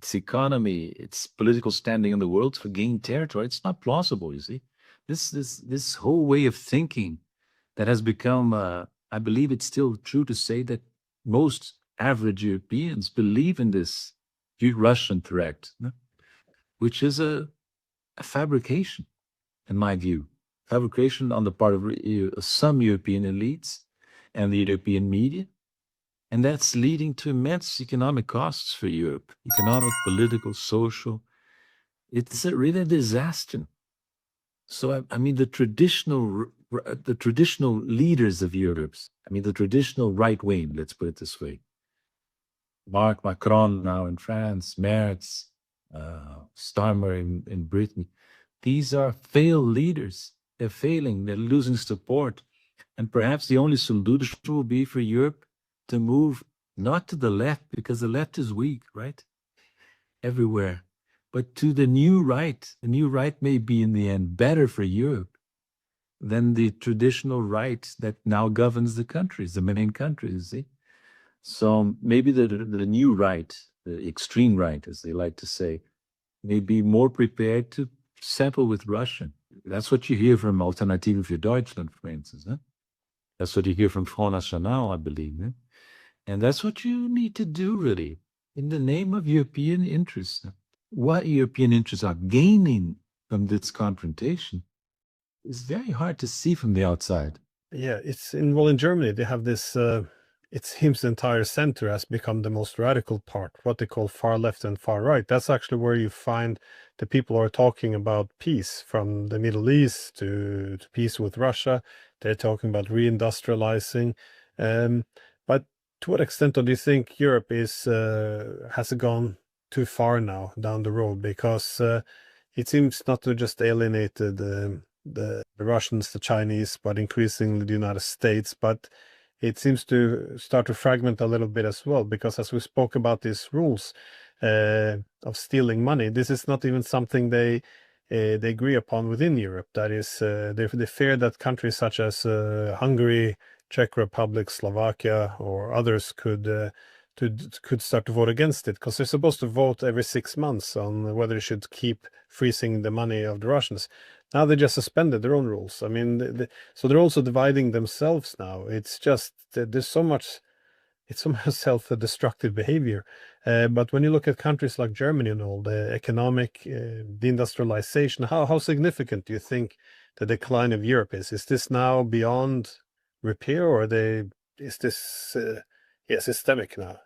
its economy, its political standing in the world for gaining territory. It's not plausible, you see. This whole way of thinking that has become, I believe it's still true to say that most average Europeans believe in this Russian threat, no? Which is a fabrication, in my view. Fabrication on the part of some European elites and the European media. And that's leading to immense economic costs for Europe, economic, political, social. It's really a disaster. So I mean, the traditional leaders of Europe, I mean, the traditional right wing, let's put it this way. Macron now in France, Merz, Starmer in Britain. These are failed leaders. They're failing. They're losing support. And perhaps the only solution will be for Europe to move not to the left, because the left is weak, right? Everywhere, but to the new right. The new right may be in the end better for Europe than the traditional right that now governs the countries, the main countries, you see? So maybe the new right, the extreme right, as they like to say, may be more prepared to settle with Russia. That's what you hear from Alternative für Deutschland, for instance. Huh? That's what you hear from Front National, I believe. Huh? And that's what you need to do, really, in the name of European interests. What European interests are gaining from this confrontation is very hard to see from the outside. Yeah, in Germany they have this. It seems the entire center has become the most radical part, what they call far left and far right. That's actually where you find the people who are talking about peace, from the Middle East to peace with Russia. They're talking about reindustrializing. But to what extent do you think Europe has gone too far now down the road? Because it seems not to just alienate the Russians, the Chinese, but increasingly the United States. But it seems to start to fragment a little bit as well, because as we spoke about these rules of stealing money, this is not even something they agree upon within Europe. That is, they fear that countries such as Hungary, Czech Republic, Slovakia, or others could start to vote against it, because they're supposed to vote every 6 months on whether they should keep freezing the money of the Russians. Now they just suspended their own rules. I mean, so they're also dividing themselves now. It's just there's so much, it's so much self-destructive behavior. But when you look at countries like Germany and all, the economic deindustrialization, how significant do you think the decline of Europe is? Is this now beyond repair, or is this systemic now?